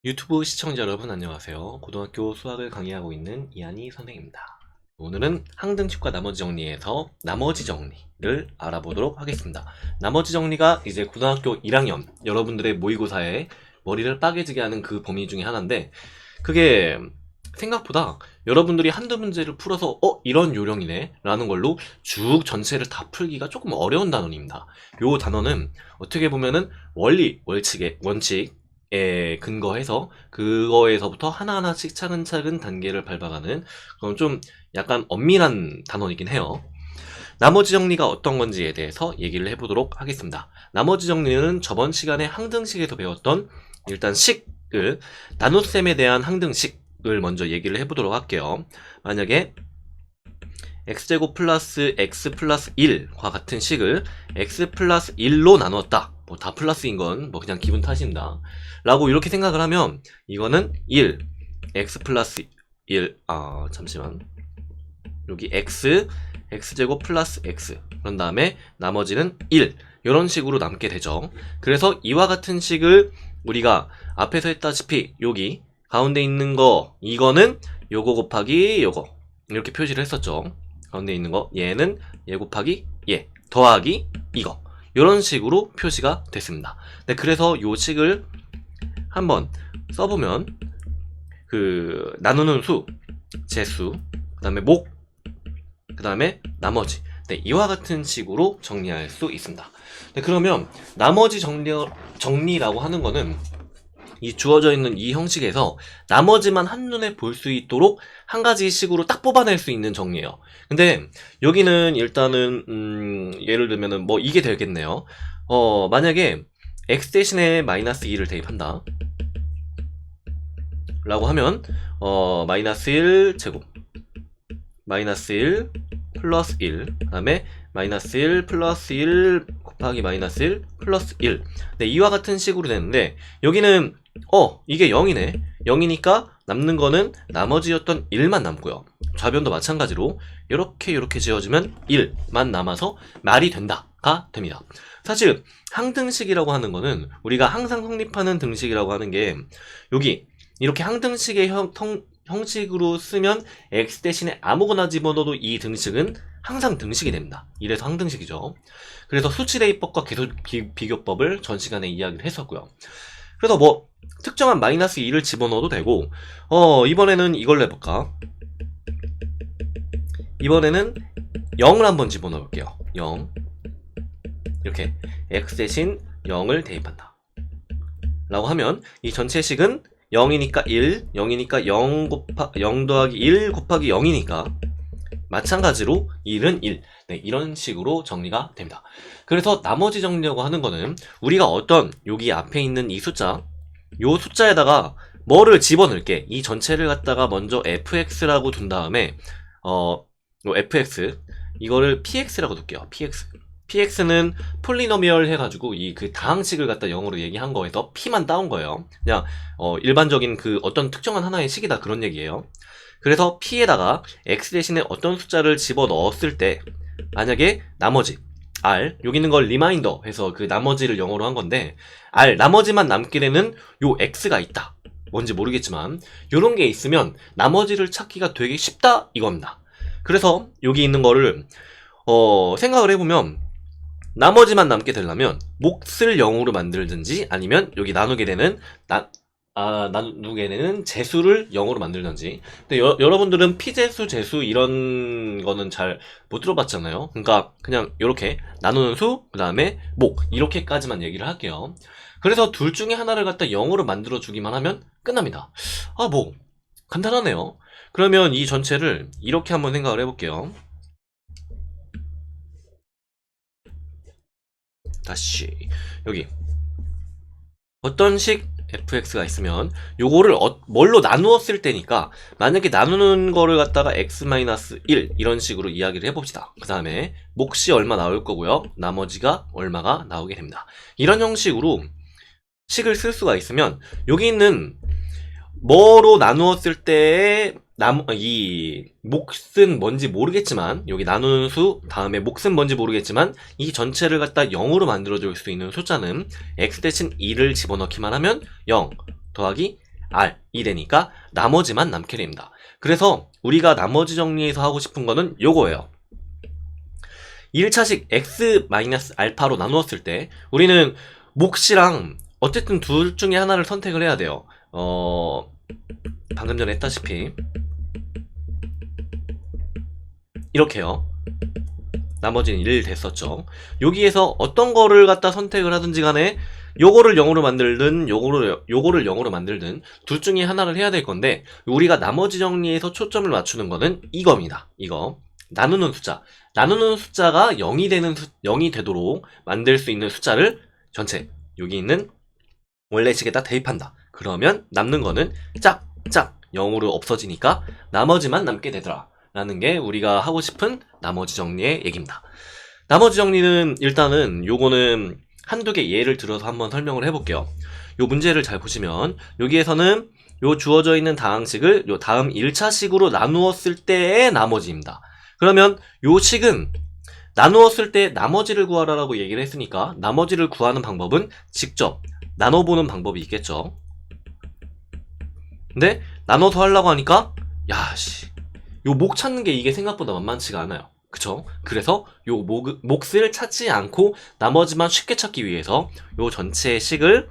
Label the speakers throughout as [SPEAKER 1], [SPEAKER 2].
[SPEAKER 1] 유튜브 시청자 여러분 안녕하세요. 고등학교 수학을 강의하고 있는 이한희 선생입니다. 오늘은 항등식과 나머지 정리에서 나머지 정리를 알아보도록 하겠습니다. 나머지 정리가 이제 고등학교 1학년 여러분들의 모의고사에 머리를 빠개지게 하는 그 범위 중에 하나인데, 그게 생각보다 여러분들이 한두 문제를 풀어서 이런 요령이네 라는 걸로 쭉 전체를 다 풀기가 조금 어려운 단원입니다. 요 단원은 어떻게 보면은 원리, 원칙에 근거해서 그거에서부터 하나하나씩 차근차근 단계를 밟아가는 그런 좀 약간 엄밀한 단원이긴 해요. 나머지 정리가 어떤 건지에 대해서 얘기를 해보도록 하겠습니다. 나머지 정리는 저번 시간에 항등식에서 배웠던 일단 식을, 나눗셈에 대한 항등식을 먼저 얘기를 해보도록 할게요. 만약에 x제곱 플러스 x 플러스 1과 같은 식을 x 플러스 1로 나누었다. 뭐 다 플러스인 건 뭐 그냥 기분 탓입니다. 라고 이렇게 생각을 하면 이거는 1, x 플러스 1, 잠시만. 여기 x제곱 플러스 x. 그런 다음에 나머지는 1. 이런 식으로 남게 되죠. 그래서 이와 같은 식을 우리가 앞에서 했다시피 여기 가운데 있는 거, 이거는 요거 곱하기 요거. 이렇게 표시를 했었죠. 가운데 있는 거, 얘는 얘 곱하기 얘, 더하기 이거. 이런 식으로 표시가 됐습니다. 네, 그래서 요 식을 한번 써보면 나누는 수, 제수, 그 다음에 목, 그 다음에 나머지, 네, 이와 같은 식으로 정리할 수 있습니다. 네, 그러면 나머지 정리라고 하는 거는 이 주어져 있는 이 형식에서 나머지만 한눈에 볼 수 있도록 한 가지 식으로 딱 뽑아낼 수 있는 정리예요. 근데 여기는 일단은 예를 들면은 뭐 이게 되겠네요. 만약에 x 대신에 마이너스 2를 대입한다 라고 하면 마이너스 1 제곱, 마이너스 1 플러스 1, 그 다음에 마이너스 1 플러스 1 곱하기 마이너스 1 플러스 1. 네, 이와 같은 식으로 되는데 여기는 이게 0이네. 0이니까 남는 거는 나머지였던 1만 남고요. 좌변도 마찬가지로 이렇게 지어주면 1만 남아서 말이 된다가 됩니다. 사실 항등식이라고 하는 거는 우리가 항상 성립하는 등식이라고 하는 게 여기 이렇게 항등식의 형식으로 쓰면 x 대신에 아무거나 집어넣어도 이 등식은 항상 등식이 됩니다. 이래서 항등식이죠. 그래서 수치대입법과 계수비교법을 전 시간에 이야기를 했었고요. 그래서 뭐 특정한 마이너스 2를 집어넣어도 되고, 이번에는 이걸로 해볼까? 이번에는 0을 한번 집어넣어 볼게요. 0. 이렇게 x 대신 0을 대입한다 라고 하면 이 전체 식은 0이니까 1, 0이니까 0 더하기 1 곱하기 0이니까 마찬가지로 1은 1. 네, 이런 식으로 정리가 됩니다. 그래서 나머지 정리라고 하는 거는 우리가 여기 앞에 있는 이 숫자, 요 숫자에다가 뭐를 집어넣을게. 이 전체를 갖다가 먼저 fx라고 둔 다음에 요 fx 이거를 px라고 둘게요. px는 폴리노미얼 해가지고 그 다항식을 갖다 0으로 얘기한 거에서 p만 따온 거예요. 그냥 일반적인 어떤 특정한 하나의 식이다 그런 얘기예요. 그래서 p에다가 x 대신에 어떤 숫자를 집어넣었을 때 만약에 나머지 r, 여기 있는 걸 리마인더 해서 그 나머지를 0으로 한 건데 r, 나머지만 남게 되는 요 x가 있다. 뭔지 모르겠지만 요런 게 있으면 나머지를 찾기가 되게 쉽다 이겁니다. 그래서 여기 있는 거를 생각을 해보면 나머지만 남게 되려면 몫을 0으로 만들든지 아니면 여기 나누게 되는 재수를 0으로 만들든지. 근데 여러분들은 피재수, 재수 이런 거는 잘 못 들어봤잖아요. 그러니까 그냥 이렇게 나누는 수, 그 다음에 목 이렇게까지만 얘기를 할게요. 그래서 둘 중에 하나를 갖다 0으로 만들어 주기만 하면 끝납니다. 뭐 간단하네요. 그러면 이 전체를 이렇게 한번 생각을 해볼게요. 다시 여기 어떤 식 fx가 있으면 요거를 뭘로 나누었을 때니까 만약에 나누는 거를 갖다가 x-1 이런 식으로 이야기를 해봅시다. 그 다음에 몫이 얼마 나올 거고요. 나머지가 얼마가 나오게 됩니다. 이런 형식으로 식을 쓸 수가 있으면 여기 있는 뭐로 나누었을 때의 이 몫은 뭔지 모르겠지만 여기 나누는 수 다음에 몫은 뭔지 모르겠지만 이 전체를 갖다 0으로 만들어줄 수 있는 숫자는 x 대신 2를 집어넣기만 하면 0 더하기 R이 되니까 나머지만 남게 됩니다. 그래서 우리가 나머지 정리해서 하고 싶은 거는 요거예요. 1차식 x-알파로 나누었을 때 우리는 몫이랑 어쨌든 둘 중에 하나를 선택을 해야 돼요. 방금 전에 했다시피 이렇게요. 나머지는 1 됐었죠. 여기에서 어떤 거를 갖다 선택을 하든지 간에 요거를 0으로 만들든 요거를 0으로 만들든 둘 중에 하나를 해야 될 건데, 우리가 나머지 정리에서 초점을 맞추는 거는 이겁니다. 이거 나누는 숫자. 나누는 숫자가 0이 되도록 만들 수 있는 숫자를 전체 여기 있는 원래식에다 대입한다. 그러면 남는 거는 짝짝 0으로 없어지니까 나머지만 남게 되더라 라는 게 우리가 하고 싶은 나머지 정리의 얘기입니다. 나머지 정리는 일단은 요거는 한두 개 예를 들어서 한번 설명을 해볼게요. 요 문제를 잘 보시면 여기에서는 요 주어져 있는 다항식을 요 다음 1차식으로 나누었을 때의 나머지입니다. 그러면 요 식은 나누었을 때 나머지를 구하라라고 얘기를 했으니까 나머지를 구하는 방법은 직접 나눠보는 방법이 있겠죠. 근데 나눠서 하려고 하니까 요 목 찾는 게 이게 생각보다 만만치가 않아요. 그쵸? 그래서 요 몫을 찾지 않고 나머지만 쉽게 찾기 위해서 요 전체의 식을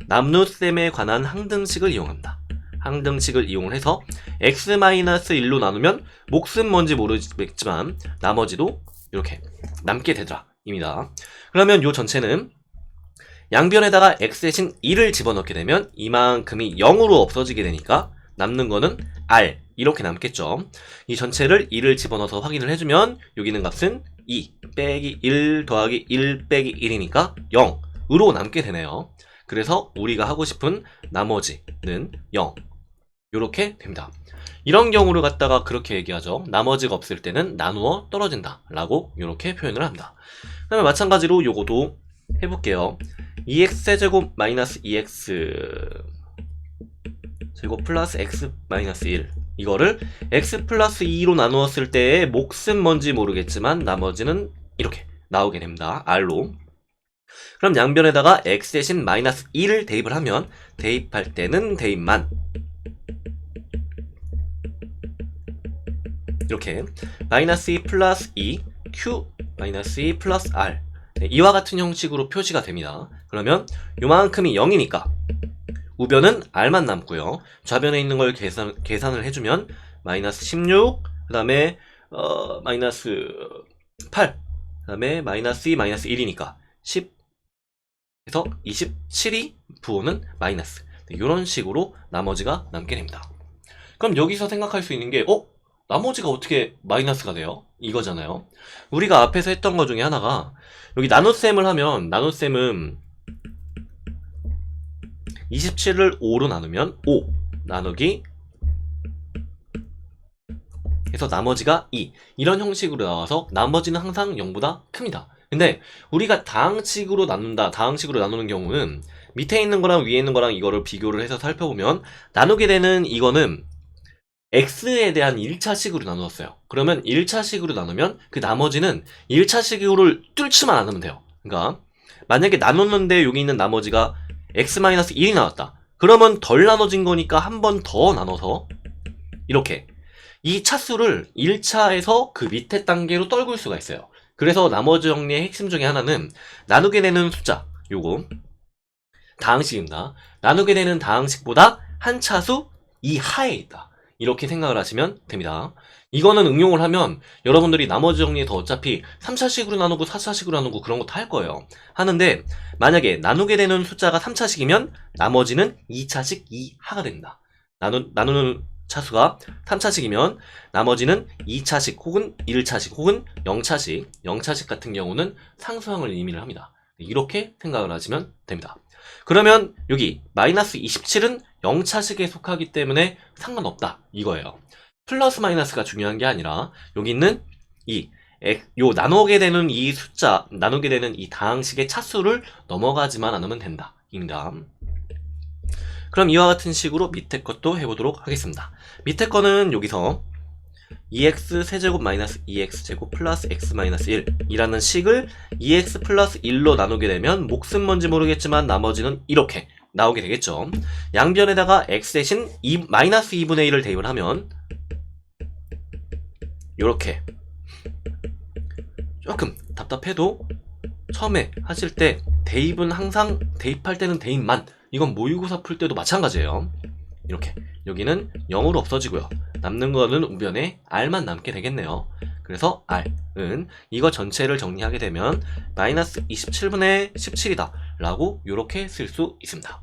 [SPEAKER 1] 남루셈에 관한 항등식을 이용합니다. 항등식을 이용해서 x-1로 나누면 몫은 뭔지 모르겠지만 나머지도 이렇게 남게 되더라 입니다. 그러면 요 전체는 양변에다가 x 대신 2를 집어넣게 되면 이만큼이 0으로 없어지게 되니까 남는 거는 r 이렇게 남겠죠. 이 전체를 2를 집어넣어서 확인을 해주면 여기 있는 값은 2 빼기 1 더하기 1 빼기 1이니까 0으로 남게 되네요. 그래서 우리가 하고 싶은 나머지는 0 요렇게 됩니다. 이런 경우를 갖다가 그렇게 얘기하죠. 나머지가 없을 때는 나누어 떨어진다 라고 이렇게 표현을 합니다. 그 다음에 마찬가지로 요거도 해볼게요. 2x제곱 마이너스 2x 제곱 플러스 x 마이너스 1 이거를 x 플러스 2로 나누었을 때의 몫은 뭔지 모르겠지만 나머지는 이렇게 나오게 됩니다. r로. 그럼 양변에다가 x 대신 마이너스 2를 대입을 하면 대입할 때는 대입만 이렇게 마이너스 2 플러스 2 q 마이너스 2 플러스 r 이와 같은 형식으로 표시가 됩니다. 그러면 요만큼이 0이니까 우변은 r만 남고요. 좌변에 있는 걸 계산을 해주면 마이너스 16, 그 다음에 마이너스 8, 그 다음에 마이너스 2, 마이너스 1이니까 10에서 27이 부호는 마이너스. 이런 식으로 나머지가 남게 됩니다. 그럼 여기서 생각할 수 있는 게 나머지가 어떻게 마이너스가 돼요? 이거잖아요. 우리가 앞에서 했던 것 중에 하나가 여기 나눗셈을 하면 나눗셈은 27을 5로 나누면 5 나누기 해서 나머지가 2 이런 형식으로 나와서 나머지는 항상 0보다 큽니다. 근데 우리가 다항식으로 나누는 경우는 밑에 있는 거랑 위에 있는 거랑 이거를 비교를 해서 살펴보면 나누게 되는 이거는 x에 대한 1차식으로 나누었어요. 그러면 1차식으로 나누면 그 나머지는 1차식으로 뚫지만 않으면 돼요. 그러니까 만약에 나눴는데 여기 있는 나머지가 x-1이 나왔다. 그러면 덜 나눠진 거니까 한 번 더 나눠서 이렇게 이 차수를 1차에서 그 밑에 단계로 떨굴 수가 있어요. 그래서 나머지 정리의 핵심 중에 하나는 나누게 되는 숫자, 요거 다항식입니다. 나누게 되는 다항식보다 한 차수 이하에 있다. 이렇게 생각을 하시면 됩니다. 이거는 응용을 하면 여러분들이 나머지 정리에서 어차피 3차식으로 나누고 4차식으로 나누고 그런 거 다 할 거예요. 하는데 만약에 나누게 되는 숫자가 3차식이면 나머지는 2차식 이하가 됩니다. 나누는 차수가 3차식이면 나머지는 2차식 혹은 1차식 혹은 0차식 같은 경우는 상수항을 의미를 합니다. 이렇게 생각을 하시면 됩니다. 그러면 여기 마이너스 27은 0차식에 속하기 때문에 상관없다 이거예요. 플러스 마이너스가 중요한 게 아니라 여기 있는 요 나누게 되는 이 숫자, 나누게 되는 이 다항식의 차수를 넘어가지만 않으면 된다 입니다. 그럼 이와 같은 식으로 밑에 것도 해보도록 하겠습니다. 밑에 거는 여기서 2x 세제곱 마이너스 2x 제곱 플러스 x 마이너스 1 이라는 식을 2x 플러스 1로 나누게 되면 몫은 뭔지 모르겠지만 나머지는 이렇게 나오게 되겠죠. 양변에다가 x 대신 마이너스 2분의 1을 대입을 하면 요렇게 조금 답답해도 처음에 하실 때 대입은 항상 대입할 때는 대입만, 이건 모의고사 풀 때도 마찬가지예요. 이렇게 여기는 0으로 없어지고요. 남는 거는 우변에 r만 남게 되겠네요. 그래서 r은 이거 전체를 정리하게 되면 마이너스 27분의 17이다 라고 이렇게 쓸 수 있습니다.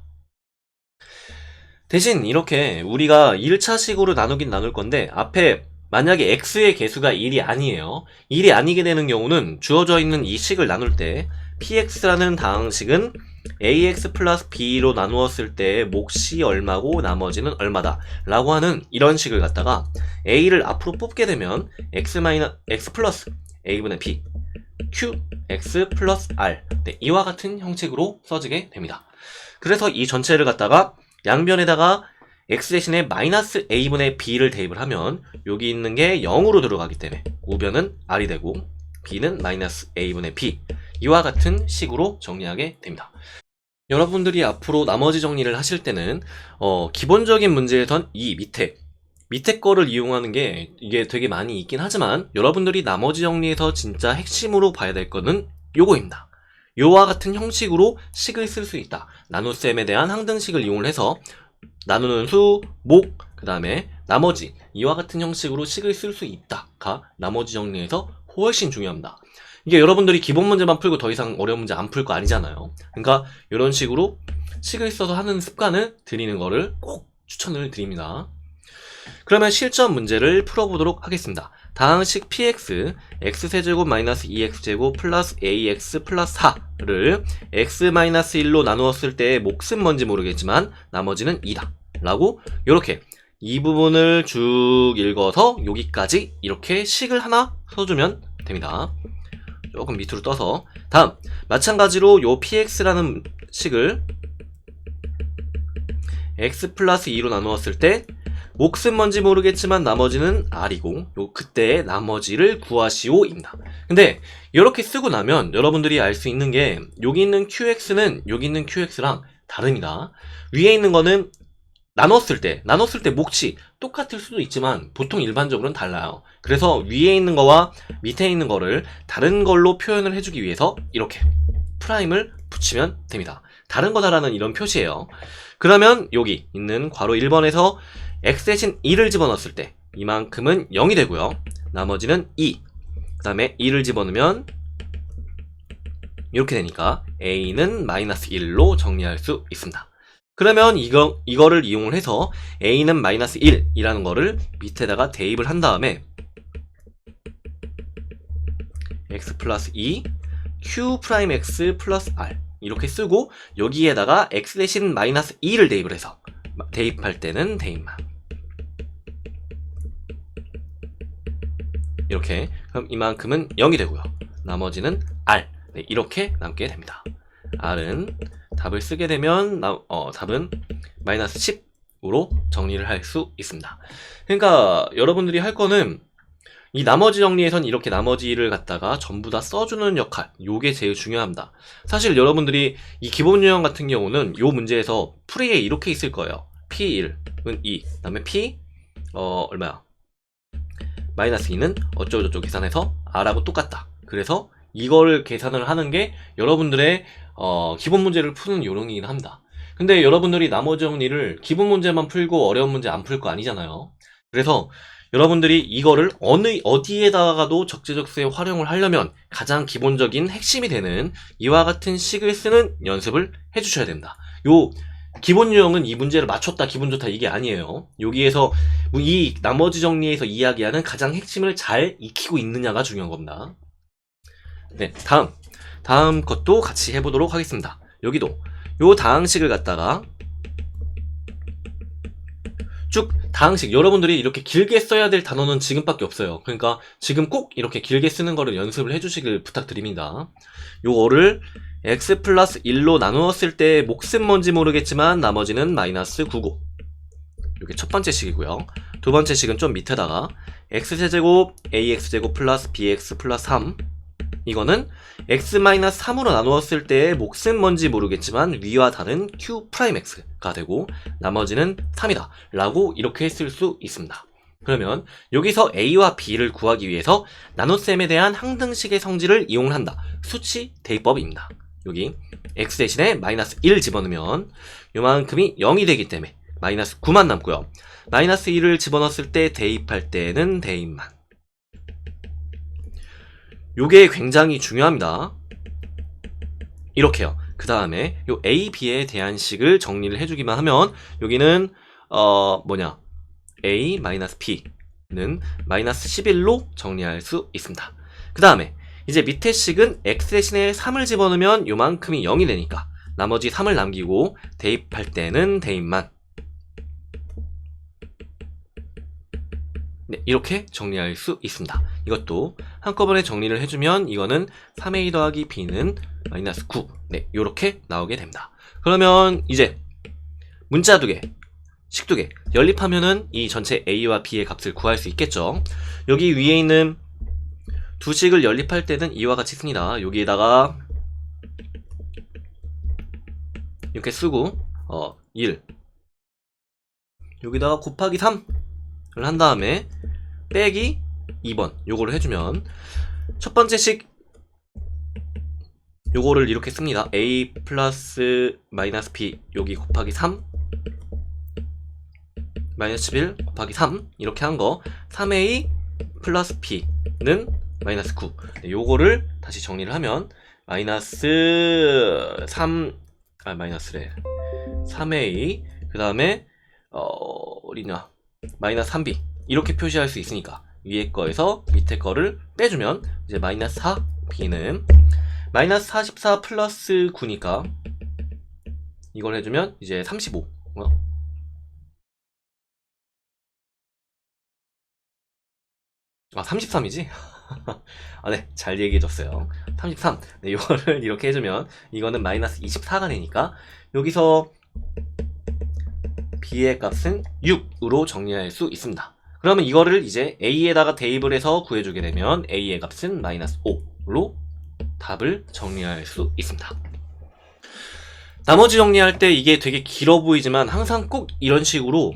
[SPEAKER 1] 대신 이렇게 우리가 1차식으로 나누긴 나눌 건데, 앞에 만약에 x의 개수가 1이 아니에요. 1이 아니게 되는 경우는 주어져 있는 이 식을 나눌 때 px라는 다항식은 ax 플러스 b로 나누었을 때 몫이 얼마고 나머지는 얼마다 라고 하는 이런 식을 갖다가 a를 앞으로 뽑게 되면 x 플러스 a분의 b q x 플러스 r, 네, 이와 같은 형식으로 써지게 됩니다. 그래서 이 전체를 갖다가 양변에다가 x 대신에 마이너스 a분의 b를 대입을 하면 여기 있는 게 0으로 들어가기 때문에 우변은 r이 되고 b는 마이너스 a분의 b, 이와 같은 식으로 정리하게 됩니다. 여러분들이 앞으로 나머지 정리를 하실 때는 기본적인 문제에선 이 밑에 거를 이용하는 게 이게 되게 많이 있긴 하지만, 여러분들이 나머지 정리에서 진짜 핵심으로 봐야 될 거는 요거입니다. 요와 같은 형식으로 식을 쓸 수 있다. 나눗셈에 대한 항등식을 이용을 해서 나누는 수, 목, 그 다음에 나머지, 이와 같은 형식으로 식을 쓸 수 있다가 나머지 정리에서 훨씬 중요합니다. 이게 여러분들이 기본 문제만 풀고 더 이상 어려운 문제 안 풀 거 아니잖아요. 그러니까 이런 식으로 식을 써서 하는 습관을 들이는 거를 꼭 추천을 드립니다. 그러면 실전 문제를 풀어보도록 하겠습니다. 다항식 px, x세제곱 마이너스 2x제곱 플러스 ax 플러스 4를 x-1로 나누었을 때 몫은 뭔지 모르겠지만 나머지는 2다 라고, 이렇게 이 부분을 쭉 읽어서 여기까지 이렇게 식을 하나 써주면 됩니다. 조금 밑으로 떠서, 다음 마찬가지로 요 px라는 식을 x 플러스 2로 나누었을 때 몫은 뭔지 모르겠지만 나머지는 r이고, 그때의 나머지를 구하시오입니다. 근데 이렇게 쓰고 나면 여러분들이 알 수 있는 게, 여기 있는 qx는 여기 있는 qx랑 다릅니다. 위에 있는 거는 나눴을 때 몫이 똑같을 수도 있지만 보통 일반적으로는 달라요. 그래서 위에 있는 거와 밑에 있는 거를 다른 걸로 표현을 해주기 위해서 이렇게 프라임을 붙이면 됩니다. 다른 거다라는 이런 표시예요. 그러면 여기 있는 괄호 1번에서 x 대신 2를 집어넣었을 때 이만큼은 0이 되고요. 나머지는 2. 그 다음에 2를 집어넣으면 이렇게 되니까 a는 마이너스 1로 정리할 수 있습니다. 그러면 이거를 이용을 해서 a는 마이너스 1이라는 거를 밑에다가 대입을 한 다음에 x 플러스 2 q 프라임 x 플러스 r 이렇게 쓰고, 여기에다가 x 대신 마이너스 2를 대입을 해서 대입할 때는 대입만 이렇게, 그럼 이만큼은 0이 되고요. 나머지는 r, 네, 이렇게 남게 됩니다. r은 답을 쓰게 되면 답은 마이너스 10으로 정리를 할 수 있습니다. 그러니까 여러분들이 할 거는 이 나머지 정리에선 이렇게 나머지를 갖다가 전부 다 써주는 역할, 요게 제일 중요합니다. 사실 여러분들이 이 기본 유형 같은 경우는 요 문제에서 풀이에 이렇게 있을 거예요. p1은 2, 그 다음에 p 얼마야? 마이너스 2는 어쩌고저쩌고 계산해서 r하고 똑같다. 그래서 이거를 계산을 하는 게 여러분들의 기본 문제를 푸는 요령이긴 합니다. 근데 여러분들이 나머지 정리를 기본 문제만 풀고 어려운 문제 안 풀 거 아니잖아요. 그래서 여러분들이 이거를 어디에다가도 적재적소에 활용을 하려면 가장 기본적인 핵심이 되는 이와 같은 식을 쓰는 연습을 해주셔야 됩니다. 요 기본 유형은 이 문제를 맞췄다, 기분 좋다 이게 아니에요. 여기에서 이 나머지 정리에서 이야기하는 가장 핵심을 잘 익히고 있느냐가 중요한 겁니다. 네, 다음 것도 같이 해보도록 하겠습니다. 여기도 요 다항식을 갖다가 쭉 다항식, 여러분들이 이렇게 길게 써야 될 단어는 지금밖에 없어요. 그러니까 지금 꼭 이렇게 길게 쓰는 거를 연습을 해주시길 부탁드립니다. 요거를 x 플러스 1로 나누었을 때 몫은 뭔지 모르겠지만 나머지는 마이너스 9고, 이게 첫 번째 식이고요. 두 번째 식은 좀 밑에다가 x세제곱 ax제곱 플러스 bx 플러스 3 이거는 x-3으로 나누었을 때의 몫은 뭔지 모르겠지만 위와 다른 q'x가 되고 나머지는 3이다 라고 이렇게 쓸 수 있습니다. 그러면 여기서 a와 b를 구하기 위해서 나눗셈에 대한 항등식의 성질을 이용한다. 수치 대입법입니다. 여기 x 대신에 마이너스 1 집어넣으면 요만큼이 0이 되기 때문에 마이너스 9만 남고요. 마이너스 1을 집어넣었을 때 대입할 때는 대입만. 요게 굉장히 중요합니다. 이렇게요. 그 다음에 요 a, b에 대한 식을 정리를 해주기만 하면 여기는 a 마이너스 b는 마이너스 11로 정리할 수 있습니다. 그 다음에 이제 밑에 식은 x 대신에 3을 집어넣으면 요만큼이 0이 되니까 나머지 3을 남기고 대입할 때는 대입만. 네, 이렇게 정리할 수 있습니다. 이것도 한꺼번에 정리를 해주면 이거는 3a 더하기 b는 마이너스 9. 네, 요렇게 나오게 됩니다. 그러면 이제 문자 두 개, 식 두 개 연립하면은 이 전체 a와 b의 값을 구할 수 있겠죠. 여기 위에 있는 두 식을 연립할 때는 이와 같이 씁니다. 여기에다가 이렇게 쓰고 1 여기다가 곱하기 3을 한 다음에 빼기 2번 요거를 해주면 첫 번째 식 요거를 이렇게 씁니다. a 플러스 마이너스 b 여기 곱하기 3 마이너스 11 곱하기 3 이렇게 한 거 3a 플러스 b는 마이너스 9. 네, 요거를 다시 정리를 하면 마이너스 3a 그 다음에 어디냐 마이너스 3b 이렇게 표시할 수 있으니까 위에 거에서 밑에 거를 빼주면 이제 마이너스 4b는 마이너스 44 플러스 9니까 이걸 해주면 이제 35 33이지? 네, 잘 얘기해줬어요. 33. 네, 이거를 이렇게 해주면 이거는 마이너스 24가 되니까 여기서 b의 값은 6으로 정리할 수 있습니다. 그러면 이거를 이제 a에다가 대입을 해서 구해주게 되면 a의 값은 마이너스 5로 답을 정리할 수 있습니다. 나머지 정리할 때 이게 되게 길어 보이지만 항상 꼭 이런 식으로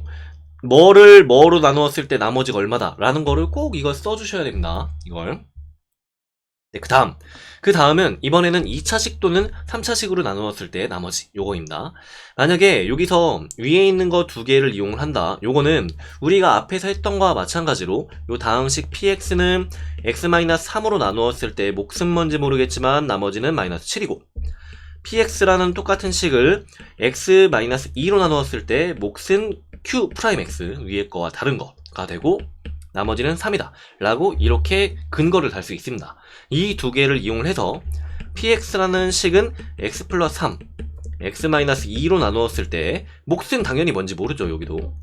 [SPEAKER 1] 뭐로 나누었을 때 나머지가 얼마다 라는 거를 꼭 이걸 써주셔야 됩니다. 이걸. 네, 그 다음은 이번에는 2차식 또는 3차식으로 나누었을 때 나머지 요거입니다. 만약에 여기서 위에 있는 거 두 개를 이용을 한다. 요거는 우리가 앞에서 했던 거와 마찬가지로 요 다음식 px는 x-3으로 나누었을 때 몫은 뭔지 모르겠지만 나머지는 마이너스 7이고 px라는 똑같은 식을 x-2로 나누었을 때 몫은 q'x 위에 거와 다른 거가 되고 나머지는 3이다 라고 이렇게 근거를 달 수 있습니다. 이 두 개를 이용을 해서 px라는 식은 x 플러스 3 x-2로 나누었을 때 몫은 당연히 뭔지 모르죠. 여기도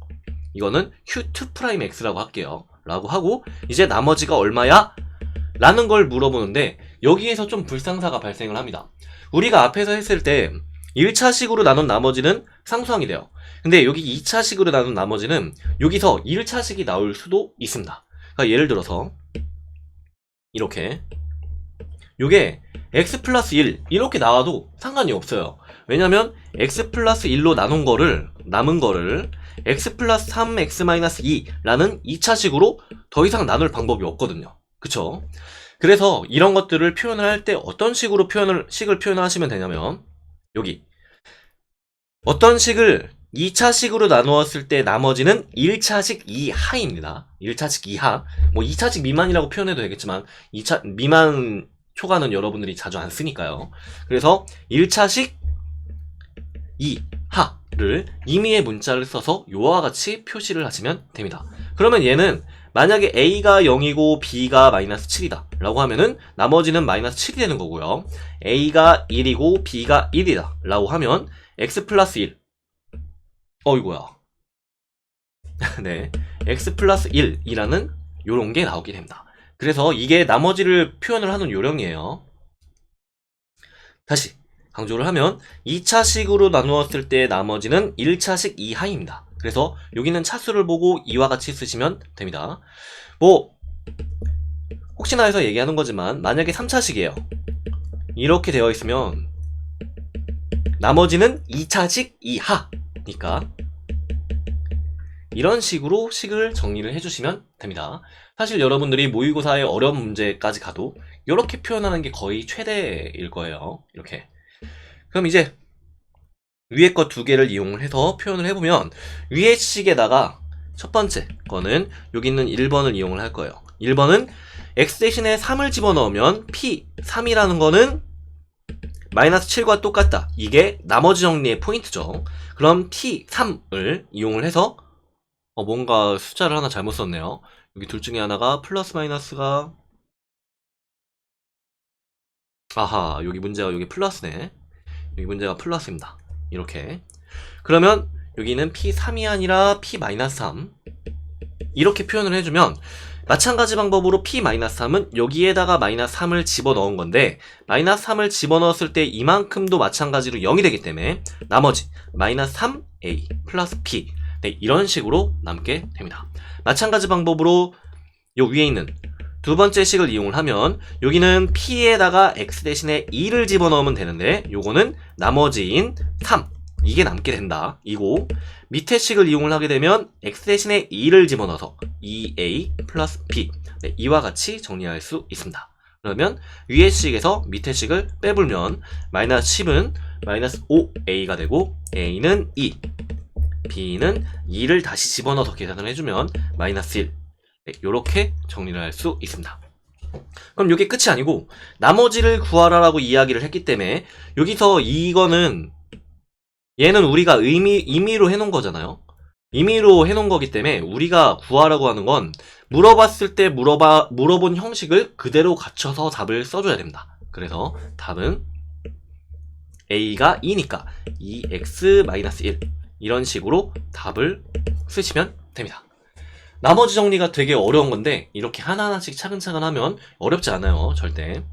[SPEAKER 1] 이거는 q2'x라고 할게요 라고 하고 이제 나머지가 얼마야? 라는 걸 물어보는데 여기에서 좀 불상사가 발생을 합니다. 우리가 앞에서 했을 때 1차식으로 나눈 나머지는 상수항이 돼요. 근데 여기 2차식으로 나눈 나머지는 여기서 1차식이 나올 수도 있습니다. 그러니까 예를 들어서 이렇게 요게 x 플러스 1 이렇게 나와도 상관이 없어요. 왜냐면 x 플러스 1로 나눈 거를 남은 거를 x 플러스 3 x 마이너스 2라는 2차식으로 더 이상 나눌 방법이 없거든요. 그쵸? 그래서 이런 것들을 표현을 할 때 어떤 식으로 식을 표현하시면 되냐면 여기 어떤 식을 2차식으로 나누었을 때 나머지는 1차식 이하입니다. 1차식 이하. 뭐 2차식 미만이라고 표현해도 되겠지만 2차 미만 초과는 여러분들이 자주 안 쓰니까요. 그래서 1차식 이하를 임의의 문자를 써서 요와 같이 표시를 하시면 됩니다. 그러면 얘는 만약에 a가 0이고 b가 마이너스 7이다 라고 하면은 나머지는 마이너스 7이 되는 거고요. a가 1이고 b가 1이다 라고 하면 x 플러스 1 이거야. 네, x 플러스 1이라는 요런 게 나오게 됩니다. 그래서 이게 나머지를 표현을 하는 요령이에요. 다시 강조를 하면 2차식으로 나누었을 때 나머지는 1차식 이하입니다. 그래서 여기는 차수를 보고 이와 같이 쓰시면 됩니다. 뭐 혹시나 해서 얘기하는 거지만 만약에 3차식이에요. 이렇게 되어 있으면 나머지는 2차식 이하니까 이런 식으로 식을 정리를 해주시면 됩니다. 사실 여러분들이 모의고사의 어려운 문제까지 가도 이렇게 표현하는 게 거의 최대일 거예요. 이렇게. 그럼 이제 위에 거 두 개를 이용을 해서 표현을 해보면 위에 식에다가 첫 번째 거는 여기 있는 1번을 이용을 할 거예요. 1번은 x 대신에 3을 집어넣으면 p 3이라는 거는 마이너스 7과 똑같다. 이게 나머지 정리의 포인트죠. 그럼 p 3을 이용을 해서 뭔가 숫자를 하나 잘못 썼네요. 여기 둘 중에 하나가 플러스 마이너스가 아하, 여기 문제가 여기 플러스네. 여기 문제가 플러스입니다. 이렇게. 그러면 여기는 p3이 아니라 p-3 이렇게 표현을 해주면 마찬가지 방법으로 p-3은 여기에다가 마이너스 3을 집어넣은 건데 마이너스 3을 집어넣었을 때 이만큼도 마찬가지로 0이 되기 때문에 나머지 마이너스 3a 플러스 p 네, 이런 식으로 남게 됩니다. 마찬가지 방법으로 요 위에 있는 두 번째 식을 이용을 하면 여기는 p에다가 x 대신에 2를 집어넣으면 되는데 요거는 나머지인 3 이게 남게 된다. 이고 밑에 식을 이용을 하게 되면 x 대신에 2를 집어넣어서 2a 플러스 b 네, 이와 같이 정리할 수 있습니다. 그러면 위의 식에서 밑에 식을 빼불면 마이너스 10은 마이너스 5a가 되고 a는 2 b는 2를 다시 집어넣어서 계산을 해주면 마이너스 1 네, 이렇게 정리를 할 수 있습니다. 그럼 이게 끝이 아니고 나머지를 구하라라고 이야기를 했기 때문에 여기서 이거는 얘는 우리가 임의로 해놓은 거잖아요. 임의로 해놓은 거기 때문에 우리가 구하라고 하는 건 물어봤을 때 물어본 형식을 그대로 갖춰서 답을 써줘야 됩니다. 그래서 답은 a가 2니까 2x-1 이런 식으로 답을 쓰시면 됩니다. 나머지 정리가 되게 어려운 건데 이렇게 하나하나씩 차근차근 하면 어렵지 않아요. 절대.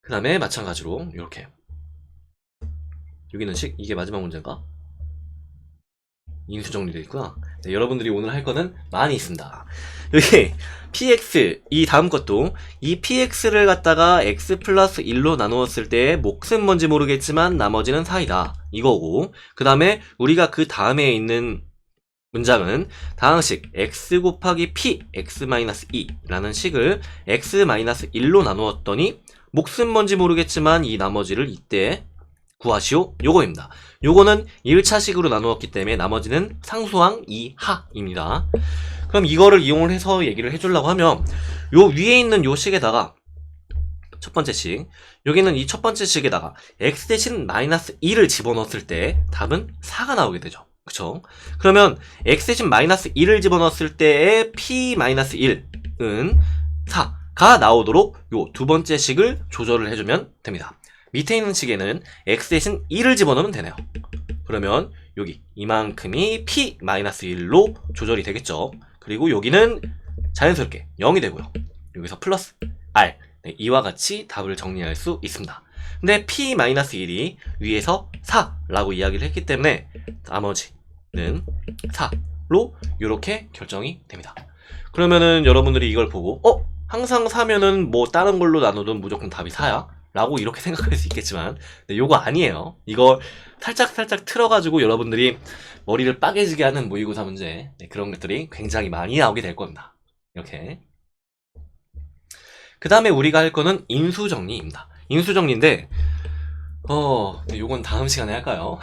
[SPEAKER 1] 그 다음에 마찬가지로 이렇게 여기는 식 이게 마지막 문제인가? 인수 정리되어 있구나. 네, 여러분들이 오늘 할 거는 많이 있습니다. 여기 px 이 다음 것도 이 px를 갖다가 x 플러스 1로 나누었을 때 몫은 뭔지 모르겠지만 나머지는 4이다 이거고 그 다음에 우리가 그 다음에 있는 문장은 다항식 x 곱하기 p x-2 라는 식을 x-1로 나누었더니 몫은 뭔지 모르겠지만 이 나머지를 이때 구하시오 요거입니다. 요거는 1차식으로 나누었기 때문에 나머지는 상수항 이하입니다. 그럼 이거를 이용을 해서 얘기를 해주려고 하면 요 위에 있는 요 식에다가 첫 번째 식 여기는 이 첫 번째 식에다가 x 대신 마이너스 2를 집어넣었을 때 답은 4가 나오게 되죠. 그쵸? 그러면 x 대신 마이너스 2를 집어넣었을 때의 p-1은 4가 나오도록 요 두 번째 식을 조절을 해주면 됩니다. 밑에 있는 식에는 x 대신 2를 집어넣으면 되네요. 그러면 여기 이만큼이 p-1로 조절이 되겠죠. 그리고 여기는 자연스럽게 0이 되고요. 여기서 플러스 r 네, 이와 같이 답을 정리할 수 있습니다. 근데 p-1이 위에서 4라고 이야기를 했기 때문에 나머지는 4로 이렇게 결정이 됩니다. 그러면은 여러분들이 이걸 보고 항상 4면은 뭐 다른 걸로 나누든 무조건 답이 4야? 라고 이렇게 생각할 수 있겠지만 네, 요거 아니에요. 이거 살짝 틀어가지고 여러분들이 머리를 빠개지게 하는 모의고사 문제 네, 그런 것들이 굉장히 많이 나오게 될 겁니다. 이렇게 그 다음에 우리가 할 거는 인수정리입니다. 인수정리인데 네, 요건 다음 시간에 할까요?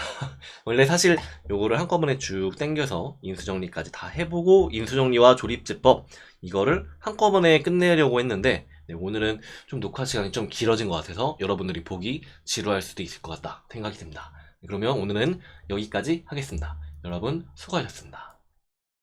[SPEAKER 1] 원래 사실 요거를 한꺼번에 쭉 당겨서 인수정리까지 다 해보고 인수정리와 조립제법 이거를 한꺼번에 끝내려고 했는데 네, 오늘은 좀 녹화 시간이 좀 길어진 것 같아서 여러분들이 보기 지루할 수도 있을 것 같다 생각이 듭니다. 그러면 오늘은 여기까지 하겠습니다. 여러분 수고하셨습니다.